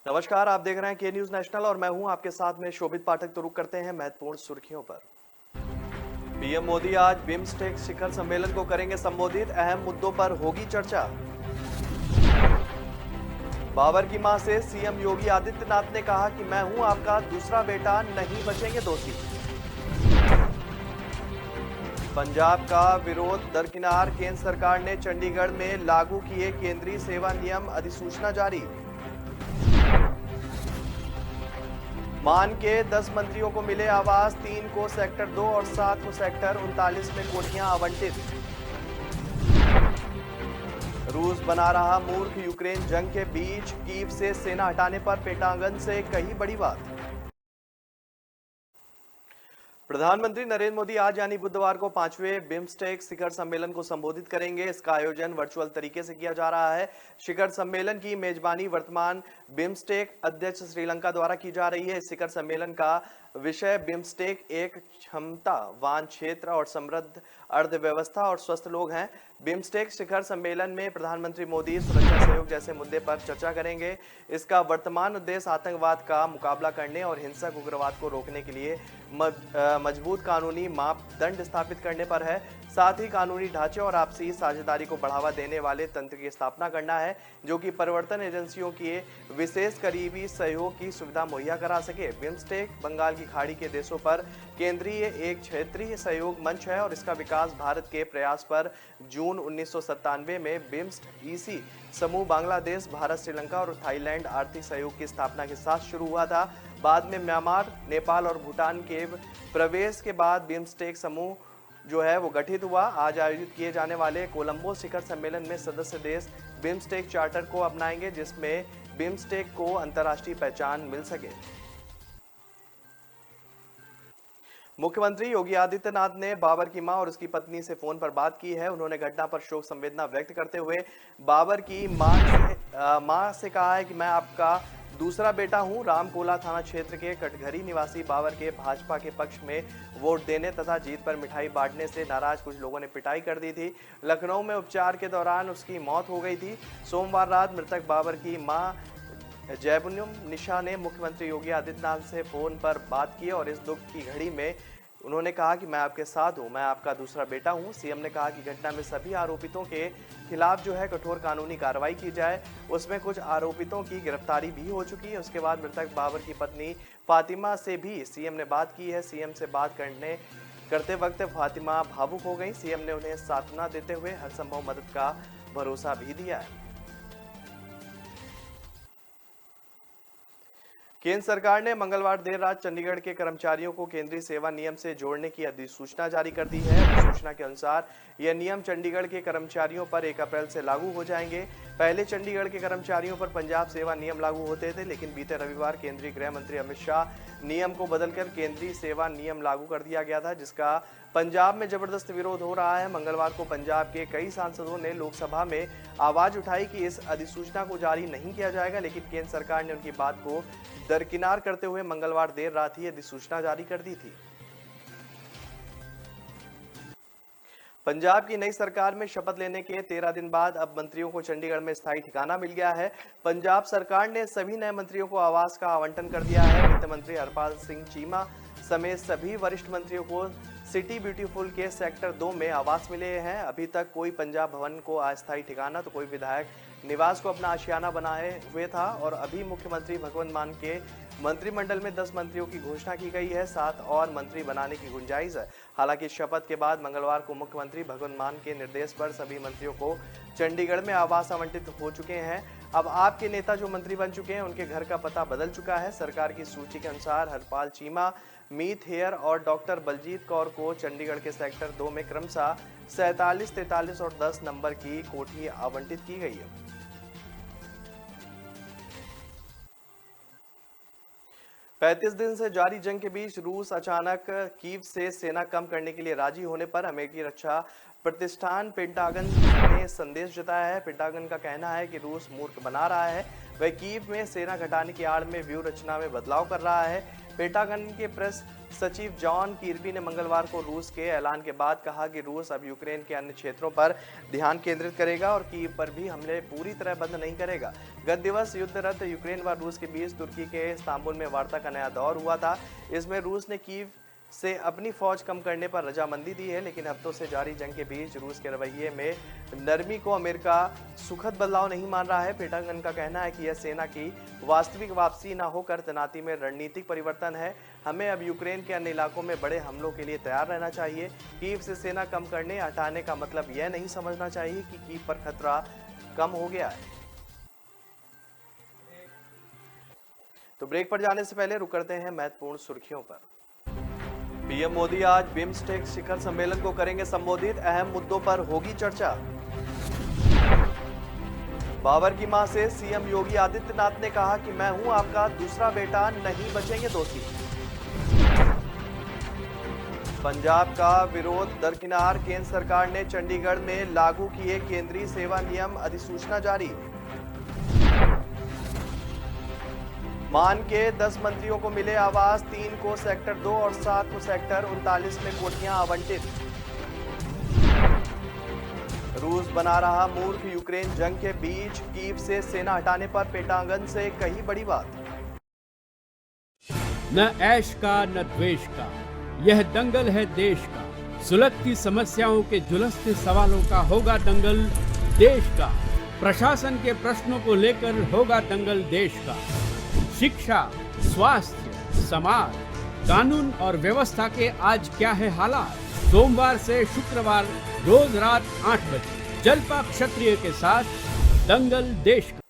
नमस्कार, आप देख रहे हैं के न्यूज नेशनल और मैं हूं आपके साथ में शोभित पाठक। तो रुक करते हैं महत्वपूर्ण सुर्खियों पर। पीएम मोदी आज बिम्स्टेक शिखर सम्मेलन को करेंगे संबोधित, अहम मुद्दों पर होगी चर्चा। बाबर की मां से सीएम योगी आदित्यनाथ ने कहा कि मैं हूं आपका दूसरा बेटा, नहीं बचेंगे दोषी। पंजाब का विरोध दरकिनार, केंद्र सरकार ने चंडीगढ़ में लागू किए केंद्रीय सेवा नियम, अधिसूचना जारी। मान के 10 मंत्रियों को मिले आवास, 3 को सेक्टर 2 और 7 को सेक्टर 39 में कोठियां आवंटित। रूस बना रहा मूर्ख, यूक्रेन जंग के बीच कीव से सेना हटाने पर पेंटागन से कही बड़ी बात। प्रधानमंत्री नरेंद्र मोदी आज यानी बुधवार को 5वें बिम्स्टेक शिखर सम्मेलन को संबोधित करेंगे। इसका आयोजन वर्चुअल तरीके से किया जा रहा है। शिखर सम्मेलन की मेजबानी वर्तमान बिम्स्टेक अध्यक्ष श्रीलंका द्वारा की जा रही है। इस शिखर सम्मेलन का विषय बिम्स्टेक एक क्षमतावान क्षेत्र और समृद्ध अर्थव्यवस्था और स्वस्थ लोग हैं। बिम्स्टेक शिखर सम्मेलन में प्रधानमंत्री मोदी सुरक्षा सहयोग जैसे मुद्दे पर चर्चा करेंगे। इसका वर्तमान उद्देश्य आतंकवाद का मुकाबला करने और हिंसक उग्रवाद को रोकने के लिए मजबूत कानूनी मापदंड स्थापित करने पर है। साथ ही कानूनी ढांचे और आपसी साझेदारी को बढ़ावा देने वाले तंत्र की स्थापना करना है, जो कि परिवर्तन एजेंसियों के विशेष करीबी सहयोग की सुविधा मुहैया करा सके। बिम्स्टेक बंगाल की खाड़ी के देशों पर केंद्रीय एक क्षेत्रीय सहयोग मंच है और इसका विकास भारत के प्रयास पर जून 1997 में बिम्स्ट ईसी समूह बांग्लादेश, भारत, श्रीलंका और थाईलैंड आर्थिक सहयोग की स्थापना के साथ शुरू हुआ था। बाद में म्यांमार, नेपाल और भूटान के प्रवेश के बाद बिम्स्टेक समूह जो है वो गठित हुआ। आज आयोजित किए जाने वाले कोलंबो शिखर सम्मेलन में सदस्य देश बिम्स्टेक चार्टर को अपनाएंगे, जिसमें बिम्स्टेक को अंतर्राष्ट्रीय पहचान मिल सके। मुख्यमंत्री योगी आदित्यनाथ ने बाबर की मां और उसकी पत्नी से फोन पर बात की है। उन्होंने घटना पर शोक संवेदना व्यक्त करते हुए बाबर की मां से कहा है कि मैं आपका दूसरा बेटा हूं। रामकोला थाना क्षेत्र के कटघरी निवासी बाबर के भाजपा के पक्ष में वोट देने तथा जीत पर मिठाई बांटने से नाराज कुछ लोगों ने पिटाई कर दी थी। लखनऊ में उपचार के दौरान उसकी मौत हो गई थी। सोमवार रात मृतक बाबर की मां जैबुनुम निशा ने मुख्यमंत्री योगी आदित्यनाथ से फोन पर बात की और इस दुख की घड़ी में उन्होंने कहा कि मैं आपके साथ हूं, मैं आपका दूसरा बेटा हूं। सीएम ने कहा कि घटना में सभी आरोपितों के खिलाफ जो है कठोर कानूनी कार्रवाई की जाए। उसमें कुछ आरोपितों की गिरफ्तारी भी हो चुकी है। उसके बाद मृतक बाबर की पत्नी फातिमा से भी सीएम ने बात की है। सीएम से बात करते वक्त फातिमा भावुक हो गई। सीएम ने उन्हें सांत्वना देते हुए हर संभव मदद का भरोसा भी दिया है। केंद्र सरकार ने मंगलवार देर रात चंडीगढ़ के कर्मचारियों को केंद्रीय सेवा नियम से जोड़ने की अधिसूचना जारी कर दी है। अधिसूचना के अनुसार यह नियम चंडीगढ़ के कर्मचारियों पर 1 अप्रैल से लागू हो जाएंगे। पहले चंडीगढ़ के कर्मचारियों पर पंजाब सेवा नियम लागू होते थे, लेकिन बीते रविवार केंद्रीय गृह मंत्री अमित शाह नियम को बदलकर केंद्रीय सेवा नियम लागू कर दिया गया था, जिसका पंजाब में जबरदस्त विरोध हो रहा है। मंगलवार को पंजाब के कई सांसदों ने लोकसभा में आवाज उठाई कि इस अधिसूचना को जारी नहीं किया जाएगा, लेकिन केंद्र सरकार ने उनकी बात को दरकिनार करते हुए मंगलवार देर रात ही अधिसूचना जारी कर दी थी। पंजाब की नई सरकार में शपथ लेने के 13 दिन बाद अब मंत्रियों को चंडीगढ़ में स्थायी ठिकाना मिल गया है। पंजाब सरकार ने सभी नए मंत्रियों को आवास का आवंटन कर दिया है। वित्त मंत्री हरपाल सिंह चीमा समेत सभी वरिष्ठ मंत्रियों को सिटी ब्यूटीफुल के सेक्टर 2 में आवास मिले हैं। अभी तक कोई पंजाब भवन को अस्थायी ठिकाना तो कोई विधायक निवास को अपना आशियाना बनाए हुए था। और अभी मुख्यमंत्री भगवंत मान के मंत्रिमंडल में 10 मंत्रियों की घोषणा की गई है, 7 और मंत्री बनाने की गुंजाइश है। हालांकि शपथ के बाद मंगलवार को मुख्यमंत्री भगवंत मान के निर्देश पर सभी मंत्रियों को चंडीगढ़ में आवास आवंटित हो चुके हैं। अब आपके नेता जो मंत्री बन चुके हैं उनके घर का पता बदल चुका है। सरकार की सूची के अनुसार हरपाल चीमा, मीत हेयर और डॉक्टर बलजीत कौर को चंडीगढ़ के सेक्टर 2 में क्रमशः 47, 43 और 10 नंबर की कोठी आवंटित की गई है। पैंतीस दिन से जारी जंग के बीच रूस अचानक कीव से सेना कम करने के लिए राजी होने पर अमेरिकी रक्षा प्रतिष्ठान पेंटागन ने संदेश जताया है। पेंटागन का कहना है कि रूस मूर्ख बना रहा है, वह कीव में सेना घटाने की आड़ में व्यूह रचना में बदलाव कर रहा है। पेंटागन के प्रेस सचिव जॉन किर्बी ने मंगलवार को रूस के ऐलान के बाद कहा कि रूस अब यूक्रेन के अन्य क्षेत्रों पर ध्यान केंद्रित करेगा और कीव पर भी हमले पूरी तरह बंद नहीं करेगा। गत दिवस युद्धरत यूक्रेन व रूस के बीच तुर्की के इस्तांबुल में वार्ता का नया दौर हुआ था। इसमें रूस ने कीव से अपनी फौज कम करने पर रजामंदी दी है, लेकिन हफ्तों से जारी जंग के बीच रूस के रवैये में नरमी को अमेरिका सुखद बदलाव नहीं मान रहा है। पेंटागन का कहना है कि यह सेना की वास्तविक वापसी न होकर तैनाती में रणनीतिक परिवर्तन है। हमें अब यूक्रेन के अन्य इलाकों में बड़े हमलों के लिए तैयार रहना चाहिए। कीव से सेना कम करने हटाने का मतलब यह नहीं समझना चाहिए कि कीव पर खतरा कम हो गया है। तो ब्रेक पर जाने से पहले रुक करते हैं महत्वपूर्ण सुर्खियों पर। पीएम मोदी आज बिम्स्टेक शिखर सम्मेलन को करेंगे संबोधित, अहम मुद्दों पर होगी चर्चा। बाबर की मां से सीएम योगी आदित्यनाथ ने कहा कि मैं हूं आपका दूसरा बेटा, नहीं बचेंगे दोषी। पंजाब का विरोध दरकिनार, केंद्र सरकार ने चंडीगढ़ में लागू किए केंद्रीय सेवा नियम, अधिसूचना जारी। मान के 10 मंत्रियों को मिले आवास, 3 को सेक्टर 2 और 7 को सेक्टर 39 में कोठियां आवंटित। रूस बना रहा मूर्ख, यूक्रेन जंग के बीच कीव से सेना हटाने पर पेंटागन से कही बड़ी बात। न ऐश का न द्वेष का, यह दंगल है देश का। सुलगती समस्याओं के जुलसते सवालों का होगा दंगल देश का। प्रशासन के प्रश्नों को लेकर होगा दंगल देश का। शिक्षा, स्वास्थ्य, समाज, कानून और व्यवस्था के आज क्या है हालात। सोमवार से शुक्रवार रोज रात 8 बजे जलपा क्षत्रिय के साथ दंगल देश का।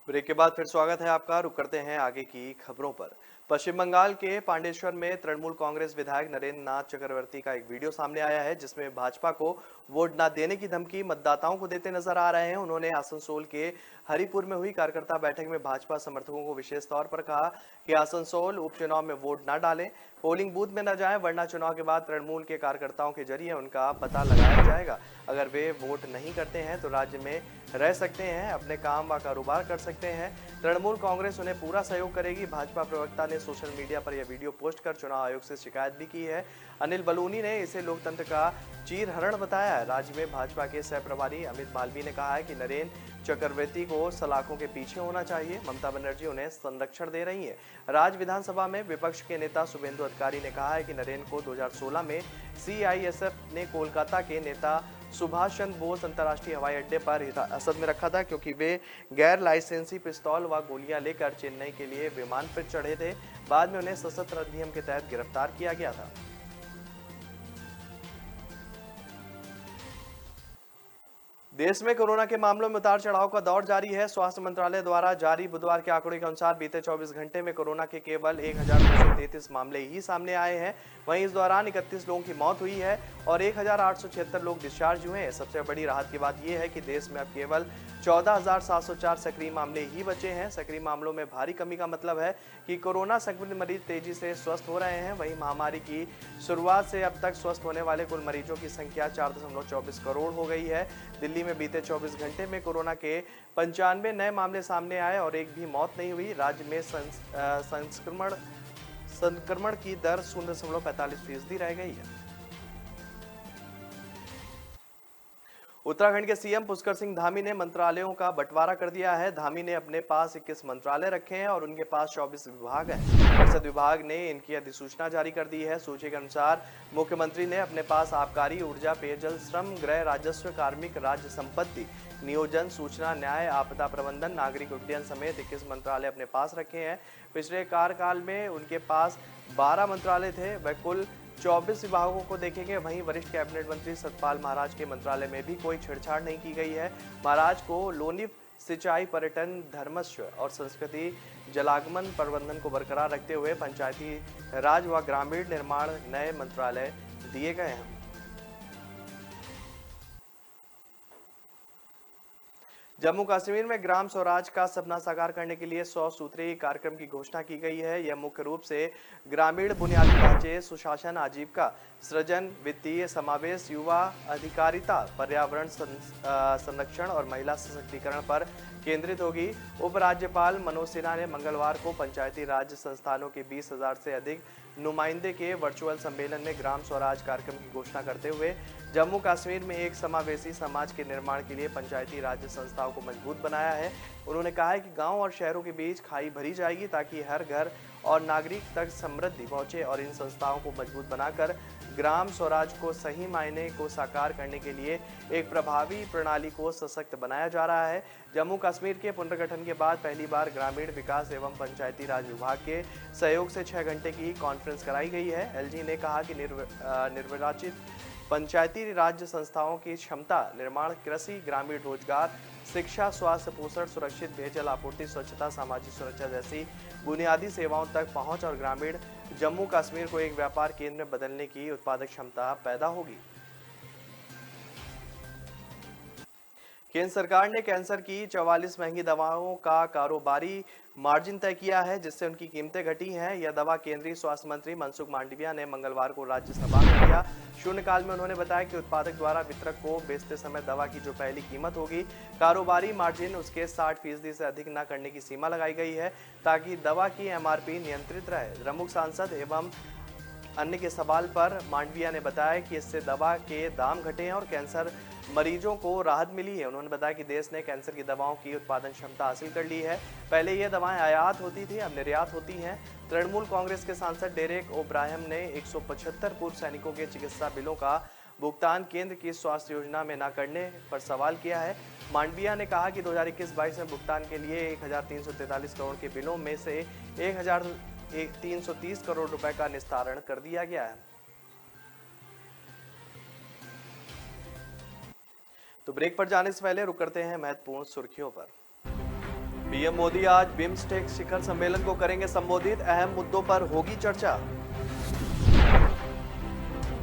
ब्रेक के बाद फिर स्वागत है आपका। रुक करते हैं आगे की खबरों पर। पश्चिम बंगाल के पांडेश्वर में तृणमूल कांग्रेस विधायक नरेंद्र नाथ चक्रवर्ती का एक वीडियो सामने आया है, जिसमें भाजपा को वोट न देने की धमकी मतदाताओं को देते नजर आ रहे हैं। उन्होंने आसनसोल के हरिपुर में हुई कार्यकर्ता बैठक में भाजपा समर्थकों को विशेष तौर पर कहा कि आसनसोल उपचुनाव में वोट न डालें, पोलिंग बूथ में न जाएं, वरना चुनाव के बाद तृणमूल के कार्यकर्ताओं के जरिए उनका पता लगाया जाएगा। अगर वे वोट नहीं करते हैं तो राज्य में रह सकते हैं, अपने काम व कारोबार कर सकते हैं। तृणमूल कांग्रेस उन्हें पूरा सहयोग करेगी। भाजपा प्रवक्ता ने सोशल मीडिया पर यह वीडियो पोस्ट कर चुनाव आयोग से शिकायत भी की है। अनिल बलूनी ने इसे लोकतंत्र का चीरहरण बताया है। राज्य में भाजपा के सह प्रभारी अमित मालवीय ने कहा है कि नरेंद्र चक्रवर्ती को सलाखों के पीछे होना चाहिए। ममता बनर्जी उन्हें संरक्षण दे रही है। राज्य विधानसभा में विपक्ष के नेता शुभेंदु अधिकारी ने कहा है कि नरेंद्र को 2016 में सीआईएसएफ ने कोलकाता के नेता सुभाष चंद्र बोस अंतर्राष्ट्रीय हवाई अड्डे पर हिरासत में रखा था, क्योंकि वे गैर लाइसेंसी पिस्तौल व गोलियां लेकर चेन्नई के लिए विमान पर चढ़े थे। बाद में उन्हें सशस्त्र अधिनियम के तहत गिरफ्तार किया गया था। देश में कोरोना के मामलों में उतार चढ़ाव का दौर जारी है। स्वास्थ्य मंत्रालय द्वारा जारी बुधवार के आंकड़ों के अनुसार बीते 24 घंटे में कोरोना के केवल 1233 मामले ही सामने आए हैं। वहीं इस दौरान 31 लोगों की मौत हुई है और 1876 लोग डिस्चार्ज हुए हैं। सबसे बड़ी राहत की बात यह है कि देश में अब केवल 14,704 सक्रिय मामले ही बचे हैं। सक्रिय मामलों में भारी कमी का मतलब है कि कोरोना संक्रमित मरीज तेजी से स्वस्थ हो रहे हैं। वहीं महामारी की शुरुआत से अब तक स्वस्थ होने वाले कुल मरीजों की संख्या 4.24 करोड़ हो गई है। दिल्ली में बीते 24 घंटे में कोरोना के 95 नए मामले सामने आए और एक भी मौत नहीं हुई। राज्य में संक्रमण की दर 0.45% रह गई है। उत्तराखंड के सीएम पुष्कर सिंह धामी ने मंत्रालयों का बंटवारा कर दिया है। धामी ने अपने पास 21 मंत्रालय रखे हैं और उनके पास 24 विभाग हैं। संसद विभाग ने इनकी अधिसूचना जारी कर दी है। सूची के अनुसार मुख्यमंत्री ने अपने पास आबकारी, ऊर्जा, पेयजल, श्रम, गृह, राजस्व, कार्मिक, राज्य संपत्ति, नियोजन, सूचना, न्याय, आपदा प्रबंधन, नागरिक उड्डयन समेत 21 मंत्रालय अपने पास रखे हैं। पिछले कार्यकाल में उनके पास 12 मंत्रालय थे। वह कुल 24 विभागों को देखेंगे। वहीं वरिष्ठ कैबिनेट मंत्री सतपाल महाराज के मंत्रालय में भी कोई छेड़छाड़ नहीं की गई है। महाराज को लोनिप, सिंचाई, पर्यटन, धर्मस्व और संस्कृति, जलागमन प्रबंधन को बरकरार रखते हुए पंचायती राज व ग्रामीण निर्माण नए मंत्रालय दिए गए हैं। जम्मू कश्मीर में ग्राम स्वराज का सपना साकार करने के लिए 100 सूत्रीय कार्यक्रम की घोषणा की गई है। यह मुख्य रूप से ग्रामीण बुनियादी ढांचे, सुशासन, आजीविका सृजन, वित्तीय समावेश, युवा अधिकारिता, पर्यावरण संरक्षण और महिला सशक्तिकरण पर केंद्रित होगी। उपराज्यपाल मनोज सिन्हा ने मंगलवार को पंचायती राज संस्थानों के 20,000 से अधिक नुमाइंदे के वर्चुअल सम्मेलन में ग्राम स्वराज कार्यक्रम की घोषणा करते हुए जम्मू कश्मीर में एक समावेशी समाज के निर्माण के लिए पंचायती राज संस्थाओं को मजबूत बनाया है। उन्होंने कहा है कि गांव और शहरों के बीच खाई भरी जाएगी ताकि हर घर और नागरिक तक समृद्धि पहुंचे और इन संस्थाओं को मजबूत बनाकर ग्राम स्वराज को सही मायने को साकार करने के लिए एक प्रभावी प्रणाली को सशक्त बनाया जा रहा है। जम्मू कश्मीर के पुनर्गठन के बाद पहली बार ग्रामीण विकास एवं पंचायती राज विभाग के सहयोग से 6 घंटे की कॉन्फ्रेंस कराई गई है। एलजी ने कहा कि निर्वाचित पंचायती राज संस्थाओं की क्षमता निर्माण, कृषि, ग्रामीण रोजगार, शिक्षा, स्वास्थ्य, पोषण, सुरक्षित पेयजल आपूर्ति, स्वच्छता, सामाजिक सुरक्षा जैसी बुनियादी सेवाओं तक पहुंच और ग्रामीण जम्मू कश्मीर को एक व्यापार केंद्र में बदलने की उत्पादक क्षमता पैदा होगी। केंद्र सरकार ने कैंसर की 44 महंगी दवाओं का कारोबारी मार्जिन तय किया है, जिससे उनकी कीमतें घटी हैं। यह दवा केंद्रीय स्वास्थ्य मंत्री मनसुख मांडविया ने मंगलवार को राज्यसभा में किया। शून्यकाल में उन्होंने बताया कि उत्पादक द्वारा वितरक को बेचते समय दवा की जो पहली कीमत होगी, कारोबारी मार्जिन उसके 60% से अधिक न करने की सीमा लगाई गई है, ताकि दवा की एमआरपी नियंत्रित रहे। द्रमुक सांसद एवं अन्य के सवाल पर मांडविया ने बताया कि इससे दवा के दाम घटे हैं और कैंसर मरीजों को राहत मिली है। उन्होंने बताया कि देश ने कैंसर की दवाओं की उत्पादन क्षमता हासिल कर ली है। पहले ये दवाएं आयात होती थी, अब निर्यात होती हैं। तृणमूल कांग्रेस के सांसद डेरेक ओब्रायम ने 175 पूर्व सैनिकों के चिकित्सा बिलों का भुगतान केंद्र की स्वास्थ्य योजना में न करने पर सवाल किया है। मांडविया ने कहा कि 2021-22 में भुगतान के लिए 1343 करोड़ के बिलों में से 1330 करोड़ रुपए का निस्तारण कर दिया गया है। तो ब्रेक पर जाने से पहले रुक करते हैं महत्वपूर्ण सुर्खियों पर। पीएम मोदी आज बिम्स्टेक शिखर सम्मेलन को करेंगे संबोधित, अहम मुद्दों पर होगी चर्चा।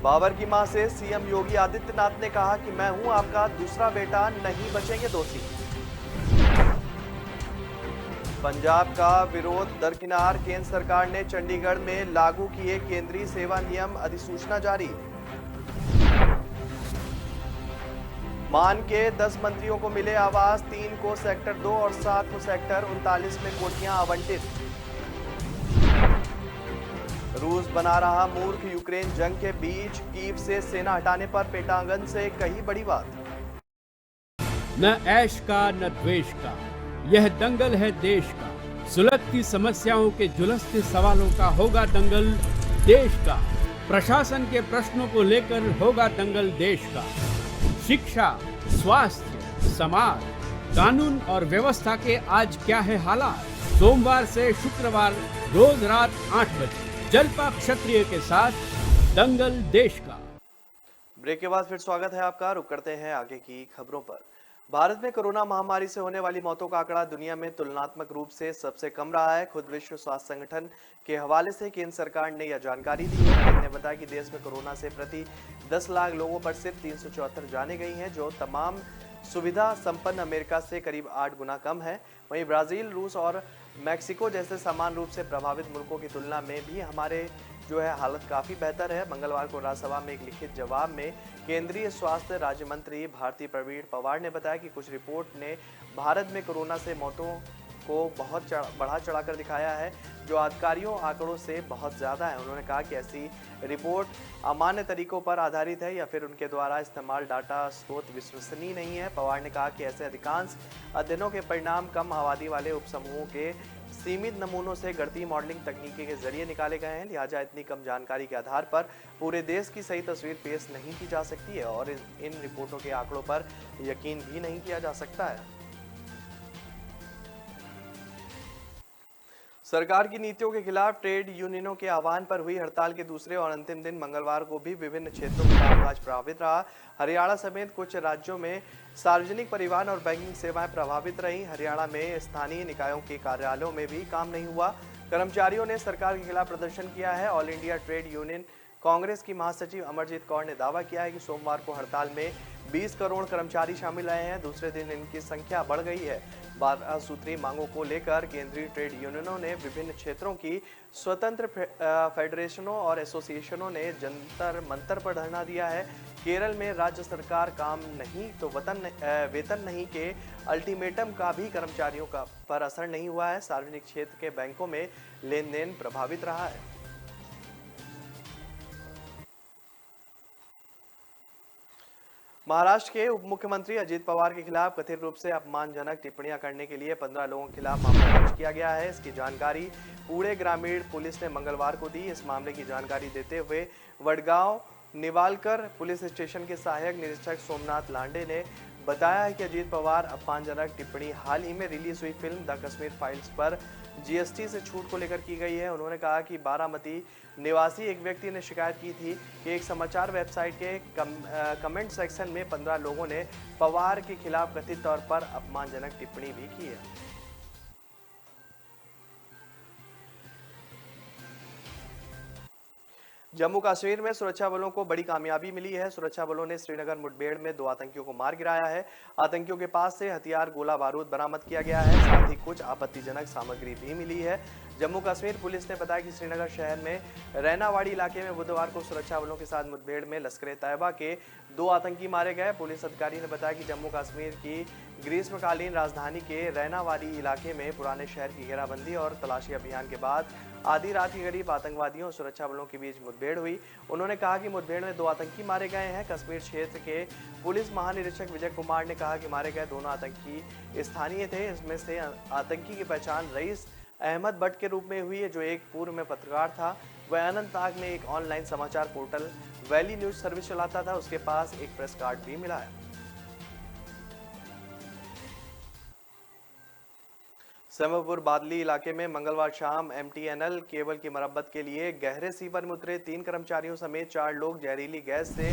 बाबर की मां से सीएम योगी आदित्यनाथ ने कहा कि मैं हूं आपका दूसरा बेटा, नहीं बचेंगे दोषी। पंजाब का विरोध दरकिनार, केंद्र सरकार ने चंडीगढ़ में लागू किए केंद्रीय सेवा नियम, अधिसूचना जारी। मान के 10 मंत्रियों को मिले आवास, 3 को सेक्टर 2 और 7 को सेक्टर 39 में कोठियां आवंटित। रूस बना रहा मूर्ख, यूक्रेन जंग के बीच कीव से सेना हटाने पर पेंटागन से कही बड़ी बात। न ऐश का न द्वेष का, यह दंगल है देश का। सुलगती समस्याओं के जुलसते सवालों का होगा दंगल देश का। प्रशासन के प्रश्नों को लेकर होगा दंगल देश का। शिक्षा, स्वास्थ्य, समाज, कानून और व्यवस्था के आज क्या है हालात। सोमवार से शुक्रवार रोज रात 8 बजे जलपा क्षत्रिय के साथ दंगल देश का। ब्रेक के बाद फिर स्वागत है आपका। रुक करते हैं आगे की खबरों पर। भारत में कोरोना महामारी से होने वाली मौतों का आंकड़ा दुनिया में तुलनात्मक रूप से सबसे कम रहा है। खुद विश्व स्वास्थ्य संगठन के हवाले से केंद्र सरकार ने यह जानकारी दी है। केंद्र ने बताया कि देश में कोरोना से प्रति 10 लाख लोगों पर सिर्फ 374 जानें गई हैं, जो तमाम सुविधा संपन्न अमेरिका से करीब 8 गुना कम है। वहीं ब्राजील, रूस और मैक्सिको जैसे समान रूप से प्रभावित मुल्कों की तुलना में भी हमारे जो है हालत काफ़ी बेहतर है। मंगलवार को राज्यसभा में एक लिखित जवाब में केंद्रीय स्वास्थ्य राज्य मंत्री भारती प्रवीण पवार ने बताया कि कुछ रिपोर्ट ने भारत में कोरोना से मौतों को बहुत बढ़ा चढ़ाकर दिखाया है, जो अधिकारियों आंकड़ों से बहुत ज़्यादा है। उन्होंने कहा कि ऐसी रिपोर्ट अमान्य तरीकों पर आधारित है या फिर उनके द्वारा इस्तेमाल डाटा स्रोत विश्वसनीय नहीं है। पवार ने कहा कि ऐसे अधिकांश अध्ययनों के परिणाम कम आबादी वाले उपसमूहों के सीमित नमूनों से गणितीय मॉडलिंग तकनीकी के जरिए निकाले गए हैं, लिहाजा इतनी कम जानकारी के आधार पर पूरे देश की सही तस्वीर पेश नहीं की जा सकती है और इन रिपोर्टों के आंकड़ों पर यकीन भी नहीं किया जा सकता है। सरकार की नीतियों के खिलाफ ट्रेड यूनियनों के आह्वान पर हुई हड़ताल के दूसरे और अंतिम दिन मंगलवार को भी विभिन्न क्षेत्रों में कामकाज प्रभावित रहा। हरियाणा समेत कुछ राज्यों में सार्वजनिक परिवहन और बैंकिंग सेवाएं प्रभावित रहीं। हरियाणा में स्थानीय निकायों के कार्यालयों में भी काम नहीं हुआ। कर्मचारियों ने सरकार के खिलाफ प्रदर्शन किया है। All India trade union Congress की महासचिव अमरजीत कौर ने दावा किया है कि सोमवार को हड़ताल में 20 करोड़ कर्मचारी शामिल रहे हैं। दूसरे दिन इनकी संख्या बढ़ गई है। 12 सूत्री मांगों को लेकर केंद्रीय ट्रेड यूनियनों ने विभिन्न क्षेत्रों की स्वतंत्र फेडरेशनों और एसोसिएशनों ने जंतर मंतर पर धरना दिया है। केरल में राज्य सरकार काम नहीं तो वेतन नहीं के अल्टीमेटम का भी कर्मचारियों का पर असर नहीं हुआ है। सार्वजनिक क्षेत्र के बैंकों में लेन देन प्रभावित रहा है। महाराष्ट्र के उप मुख्यमंत्री अजित पवार के खिलाफ कथित रूप से अपमानजनक टिप्पणियां करने के लिए 15 लोगों के खिलाफ मामला दर्ज किया गया है। इसकी जानकारी पुणे ग्रामीण पुलिस ने मंगलवार को दी। इस मामले की जानकारी देते हुए वडगांव निवालकर पुलिस स्टेशन के सहायक निरीक्षक सोमनाथ लांडे ने बताया है कि अजित पवार अपमानजनक टिप्पणी हाल ही में रिलीज हुई फिल्म द कश्मीर फाइल्स पर जीएसटी से छूट को लेकर की गई है। उन्होंने कहा कि बारामती निवासी एक व्यक्ति ने शिकायत की थी कि एक समाचार वेबसाइट के कमेंट सेक्शन में 15 लोगों ने पवार के खिलाफ कथित तौर पर अपमानजनक टिप्पणी भी की है। जम्मू कश्मीर में सुरक्षा बलों को बड़ी कामयाबी मिली है। सुरक्षा बलों ने श्रीनगर मुठभेड़ में 2 आतंकियों को मार गिराया है। आतंकियों के पास से हथियार, गोला बारूद बरामद किया गया है। साथ ही कुछ आपत्तिजनक सामग्री भी मिली है। जम्मू कश्मीर पुलिस ने बताया कि श्रीनगर शहर में रैनावाड़ी इलाके में बुधवार को सुरक्षा बलों के साथ मुठभेड़ में लश्कर-ए-तैयबा के 2 आतंकी मारे गए। पुलिस अधिकारी ने बताया कि जम्मू कश्मीर की ग्रीष्मकालीन राजधानी के रैनावाड़ी इलाके में पुराने शहर की घेराबंदी और तलाशी अभियान के बाद आधी रात के करीब आतंकवादियों और सुरक्षा बलों के बीच मुठभेड़ हुई। उन्होंने कहा कि मुठभेड़ में 2 आतंकी मारे गए हैं। कश्मीर क्षेत्र के पुलिस महानिरीक्षक विजय कुमार ने कहा कि मारे गए दोनों आतंकी स्थानीय थे। इसमें से आतंकी की पहचान रईस अहमद भट्ट के रूप में हुई है, जो एक पूर्व में पत्रकार था। वह अनंतनाग में एक ऑनलाइन समाचार पोर्टल वैली न्यूज सर्विस चलाता था। उसके पास एक प्रेस कार्ड भी मिला है। सेमपुर बादली इलाके में मंगलवार शाम एमटीएनएल केबल की मरम्मत के लिए गहरे सीवर में उतरे 3 कर्मचारियों समेत 4 लोग जहरीली गैस से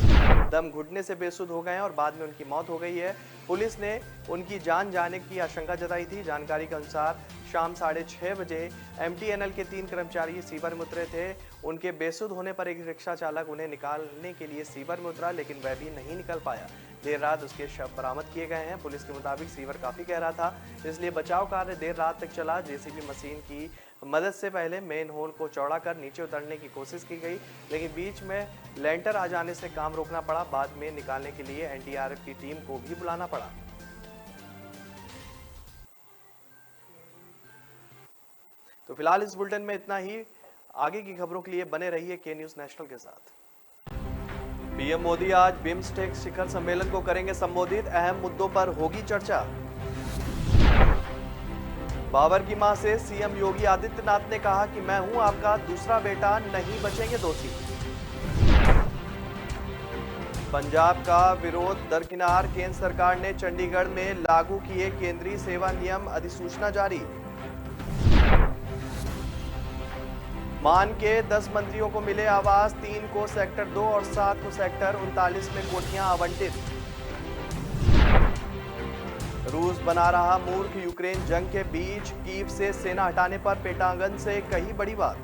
दम घुटने से बेसुध हो गए हैं और बाद में उनकी मौत हो गई है। पुलिस ने उनकी जान जाने की आशंका जताई थी। जानकारी के अनुसार शाम 6:30 बजे एमटीएनएल के 3 कर्मचारी सीवर में उतरे थे। उनके बेसुध होने पर एक रिक्शा चालक उन्हें निकालने के लिए सीवर में उतरा, लेकिन वह भी नहीं निकल पाया। देर रात उसके शव बरामद किए गए हैं। पुलिस के मुताबिक सीवर काफी गहरा था, इसलिए बचाव कार्य देर रात तक चला। जेसीबी मशीन की मदद से पहले मेन होल को चौड़ा कर नीचे उतरने की कोशिश की गई, लेकिन बीच में लैंटर आ जाने से काम रोकना पड़ा। बाद में निकालने के लिए एनडीआरएफ की टीम को भी बुलाना पड़ा। तो फिलहाल इस बुलेटिन में इतना ही। आगे की खबरों के लिए बने रहिए के न्यूज नेशनल के साथ। पीएम मोदी आज बिम्स्टेक शिखर सम्मेलन को करेंगे संबोधित। अहम मुद्दों पर होगी चर्चा। बाबर की मां से सीएम योगी आदित्यनाथ ने कहा कि मैं हूं आपका दूसरा बेटा, नहीं बचेंगे दोषी। पंजाब का विरोध दरकिनार, केंद्र सरकार ने चंडीगढ़ में लागू किए केंद्रीय सेवा नियम, अधिसूचना जारी। मान के 10 मंत्रियों को मिले आवास, 3 को सेक्टर 2 और 7 को सेक्टर 39 में कोठियां आवंटित। रूस बना रहा मूर्ख, यूक्रेन जंग के बीच कीव से सेना हटाने पर पेंटागन से कही बड़ी बात।